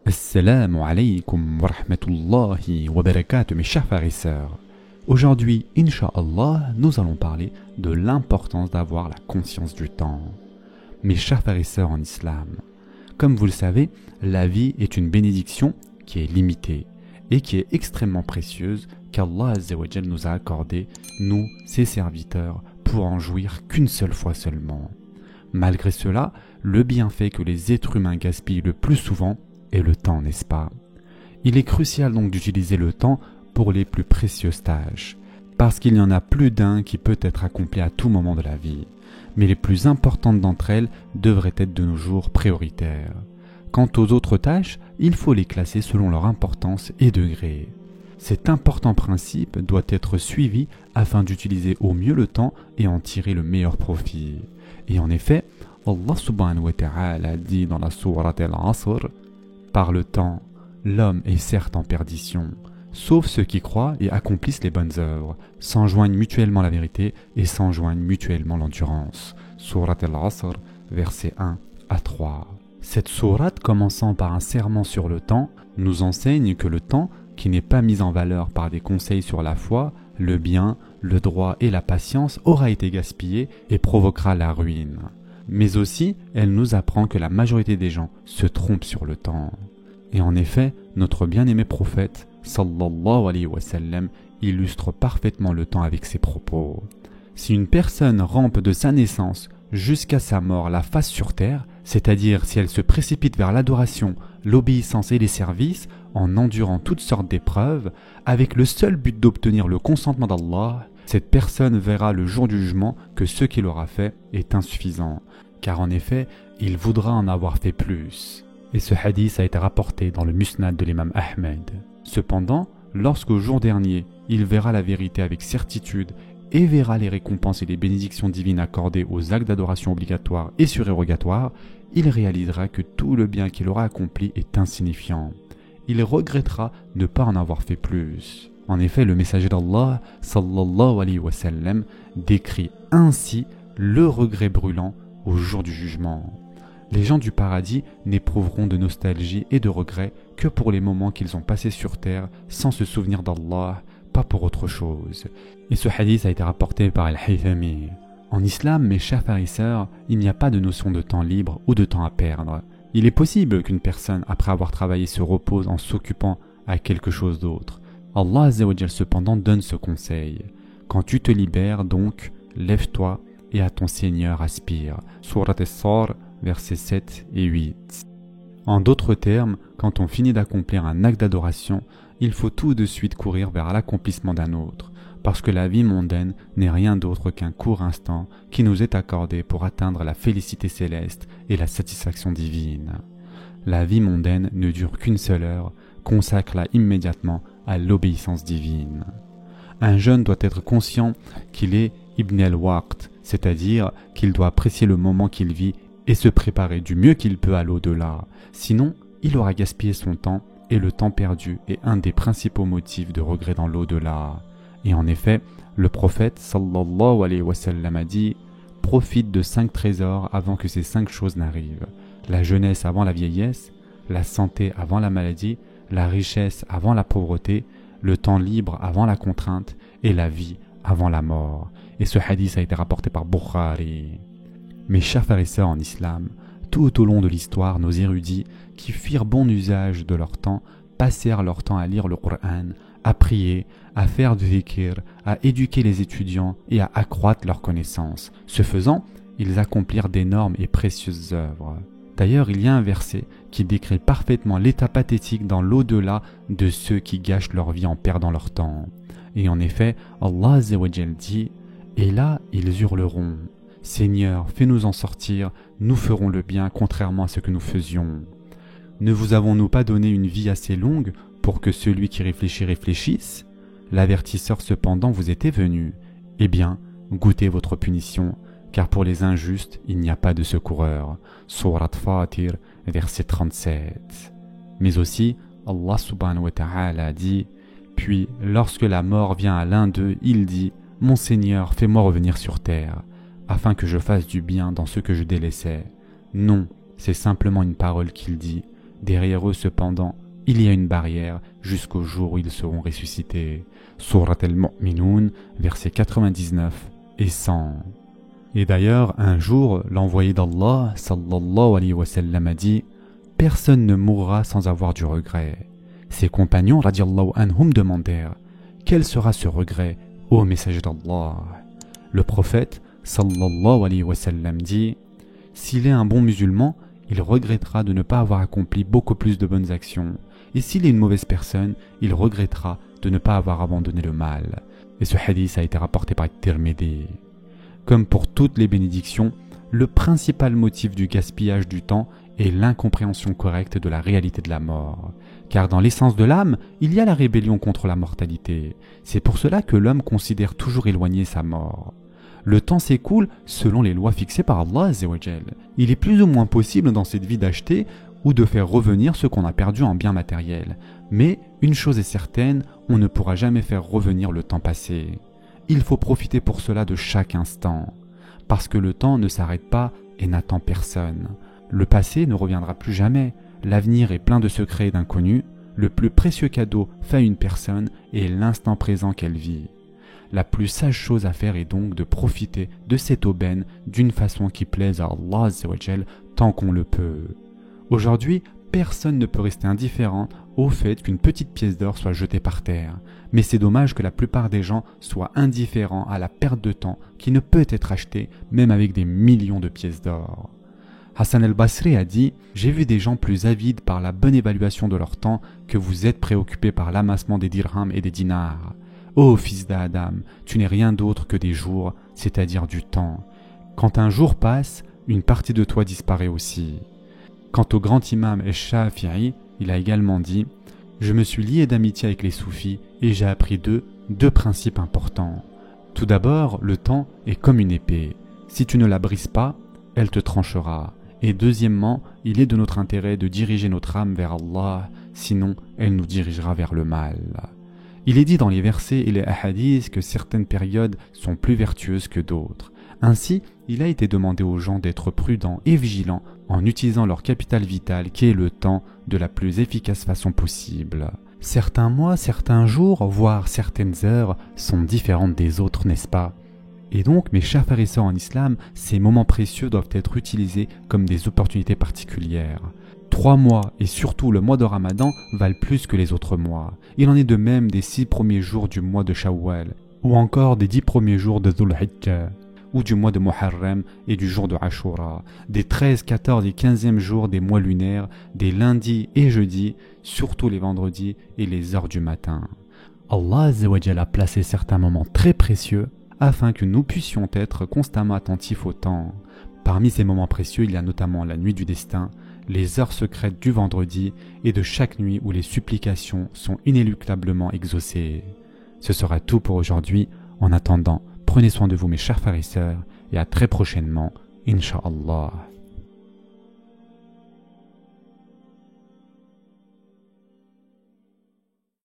Assalamu alaikum wa rahmatullahi wa barakatuh mes chers frères et sœurs. Aujourd'hui, Inch'Allah, nous allons parler de l'importance d'avoir la conscience du temps. Mes chers frères et sœurs en islam, comme vous le savez, la vie est une bénédiction qui est limitée et qui est extrêmement précieuse qu'Allah Azza wa Jal nous a accordé, nous, ses serviteurs, pour en jouir qu'une seule fois seulement. Malgré cela, le bienfait que les êtres humains gaspillent le plus souvent est le temps, n'est-ce pas? Il est crucial donc d'utiliser le temps pour les plus précieuses tâches, parce qu'il y en a plus d'un qui peut être accompli à tout moment de la vie, mais les plus importantes d'entre elles devraient être de nos jours prioritaires. Quant aux autres tâches, il faut les classer selon leur importance et degré. Cet important principe doit être suivi afin d'utiliser au mieux le temps et en tirer le meilleur profit. Et en effet, Allah subhanahu wa ta'ala dit dans la sourate Al-Asr: par le temps, l'homme est certes en perdition, sauf ceux qui croient et accomplissent les bonnes œuvres, s'enjoignent mutuellement la vérité et s'enjoignent mutuellement l'endurance. Sourate Al-Asr, versets 1 à 3. Cette sourate, commençant par un serment sur le temps, nous enseigne que le temps, qui n'est pas mis en valeur par des conseils sur la foi, le bien, le droit et la patience, aura été gaspillé et provoquera la ruine. Mais aussi, elle nous apprend que la majorité des gens se trompent sur le temps. Et en effet, notre bien-aimé prophète, sallallahu alayhi wa sallam, illustre parfaitement le temps avec ses propos. Si une personne rampe de sa naissance jusqu'à sa mort la face sur terre, c'est-à-dire si elle se précipite vers l'adoration, l'obéissance et les services, en endurant toutes sortes d'épreuves, avec le seul but d'obtenir le consentement d'Allah, cette personne verra le jour du jugement que ce qu'il aura fait est insuffisant, car en effet, il voudra en avoir fait plus. Et ce hadith a été rapporté dans le Musnad de l'imam Ahmed. Cependant, lorsqu'au jour dernier, il verra la vérité avec certitude et verra les récompenses et les bénédictions divines accordées aux actes d'adoration obligatoires et surérogatoires, il réalisera que tout le bien qu'il aura accompli est insignifiant. Il regrettera de ne pas en avoir fait plus. En effet, le messager d'Allah, sallallahu alayhi wa sallam, décrit ainsi le regret brûlant au jour du jugement. Les gens du paradis n'éprouveront de nostalgie et de regret que pour les moments qu'ils ont passés sur terre sans se souvenir d'Allah, pas pour autre chose. Et ce hadith a été rapporté par Al-Haythami. En islam, mes chers frères et sœurs, il n'y a pas de notion de temps libre ou de temps à perdre. Il est possible qu'une personne, après avoir travaillé, se repose en s'occupant à quelque chose d'autre. Allah Azza wa Jal cependant donne ce conseil. Quand tu te libères donc, lève-toi et à ton Seigneur aspire. Sourate As-Sar, versets 7 et 8. En d'autres termes, quand on finit d'accomplir un acte d'adoration, il faut tout de suite courir vers l'accomplissement d'un autre, parce que la vie mondaine n'est rien d'autre qu'un court instant qui nous est accordé pour atteindre la félicité céleste et la satisfaction divine. La vie mondaine ne dure qu'une seule heure, consacre-la immédiatement à l'obéissance divine. Un jeune doit être conscient qu'il est Ibn al-Waqt, c'est-à-dire qu'il doit apprécier le moment qu'il vit et se préparer du mieux qu'il peut à l'au-delà. Sinon, il aura gaspillé son temps et le temps perdu est un des principaux motifs de regret dans l'au-delà. Et en effet, le prophète sallallahu alayhi wa sallam a dit: profite de 5 trésors avant que ces 5 choses n'arrivent. La jeunesse avant la vieillesse, la santé avant la maladie, la richesse avant la pauvreté, le temps libre avant la contrainte et la vie avant la mort. Et ce hadith a été rapporté par Bukhari. Mes chers frères et sœurs en islam, tout au long de l'histoire, nos érudits, qui firent bon usage de leur temps, passèrent leur temps à lire le Coran, à prier, à faire du dhikr, à éduquer les étudiants et à accroître leurs connaissances. Ce faisant, ils accomplirent d'énormes et précieuses œuvres. D'ailleurs, il y a un verset qui décrit parfaitement l'état pathétique dans l'au-delà de ceux qui gâchent leur vie en perdant leur temps. Et en effet, Allah Azza wa Jal dit: et là, ils hurleront: Seigneur, fais-nous en sortir, nous ferons le bien contrairement à ce que nous faisions. Ne vous avons-nous pas donné une vie assez longue pour que celui qui réfléchit réfléchisse? L'avertisseur cependant vous était venu. Eh bien, goûtez votre punition, car pour les injustes, il n'y a pas de secoureur. Sourate Fatir, verset 37. Mais aussi, Allah subhanahu wa ta'ala a dit: puis, lorsque la mort vient à l'un d'eux, il dit: mon Seigneur, fais-moi revenir sur terre, afin que je fasse du bien dans ce que je délaissais. Non, c'est simplement une parole qu'il dit, Derrière eux cependant, il y a une barrière jusqu'au jour où ils seront ressuscités. Surat al-Mu'minun, versets 99 et 100. Et d'ailleurs, un jour, l'envoyé d'Allah, sallallahu alayhi wa sallam, a dit « Personne ne mourra sans avoir du regret. » Ses compagnons, radiallahu anhum, demandèrent « Quel sera ce regret, ô messager d'Allah ?» Le prophète, sallallahu alayhi wa sallam, dit « S'il est un bon musulman, il regrettera de ne pas avoir accompli beaucoup plus de bonnes actions. Et s'il est une mauvaise personne, il regrettera de ne pas avoir abandonné le mal. » Et ce hadith a été rapporté par Tirmidhi. Comme pour toutes les bénédictions, le principal motif du gaspillage du temps est l'incompréhension correcte de la réalité de la mort. Car dans l'essence de l'âme, il y a la rébellion contre la mortalité. C'est pour cela que l'homme considère toujours éloigner sa mort. Le temps s'écoule selon les lois fixées par Allah Azza wa Jal. Il est plus ou moins possible dans cette vie d'acheter ou de faire revenir ce qu'on a perdu en biens matériels. Mais une chose est certaine, on ne pourra jamais faire revenir le temps passé. Il faut profiter pour cela de chaque instant, parce que le temps ne s'arrête pas et n'attend personne. Le passé ne reviendra plus jamais, l'avenir est plein de secrets et d'inconnus, le plus précieux cadeau fait à une personne est l'instant présent qu'elle vit. La plus sage chose à faire est donc de profiter de cette aubaine d'une façon qui plaise à Allah Azza wa Jal tant qu'on le peut. Aujourd'hui, personne ne peut rester indifférent au fait qu'une petite pièce d'or soit jetée par terre. Mais c'est dommage que la plupart des gens soient indifférents à la perte de temps qui ne peut être achetée même avec des millions de pièces d'or. Hassan al-Basri a dit « J'ai vu des gens plus avides par la bonne évaluation de leur temps que vous êtes préoccupés par l'amassement des dirhams et des dinars. Ô fils d'Adam, tu n'es rien d'autre que des jours, c'est-à-dire du temps. Quand un jour passe, une partie de toi disparaît aussi. » Quant au grand imam Ash-Shafi'i, il a également dit « Je me suis lié d'amitié avec les soufis et j'ai appris d'eux deux principes importants. Tout d'abord, le temps est comme une épée. Si tu ne la brises pas, elle te tranchera. Et deuxièmement, il est de notre intérêt de diriger notre âme vers Allah, sinon elle nous dirigera vers le mal. » Il est dit dans les versets et les hadiths que certaines périodes sont plus vertueuses que d'autres. Ainsi, il a été demandé aux gens d'être prudents et vigilants en utilisant leur capital vital qui est le temps de la plus efficace façon possible. Certains mois, certains jours, voire certaines heures sont différentes des autres, n'est-ce pas? Et donc, mes chers frères et sœurs en islam, ces moments précieux doivent être utilisés comme des opportunités particulières. 3 mois et surtout le mois de Ramadan valent plus que les autres mois. Il en est de même des 6 premiers jours du mois de Shawwal, ou encore des 10 premiers jours de Dhul Hijjah, ou du mois de Muharram et du jour de Ashura, des 13, 14 et 15e jours des mois lunaires, des lundis et jeudis, surtout les vendredis et les heures du matin. Allah Azza wa Jalla a placé certains moments très précieux afin que nous puissions être constamment attentifs au temps. Parmi ces moments précieux, il y a notamment la nuit du destin, les heures secrètes du vendredi et de chaque nuit où les supplications sont inéluctablement exaucées. Ce sera tout pour aujourd'hui. En attendant, prenez soin de vous mes chers frères et sœurs et à très prochainement, Inch'Allah.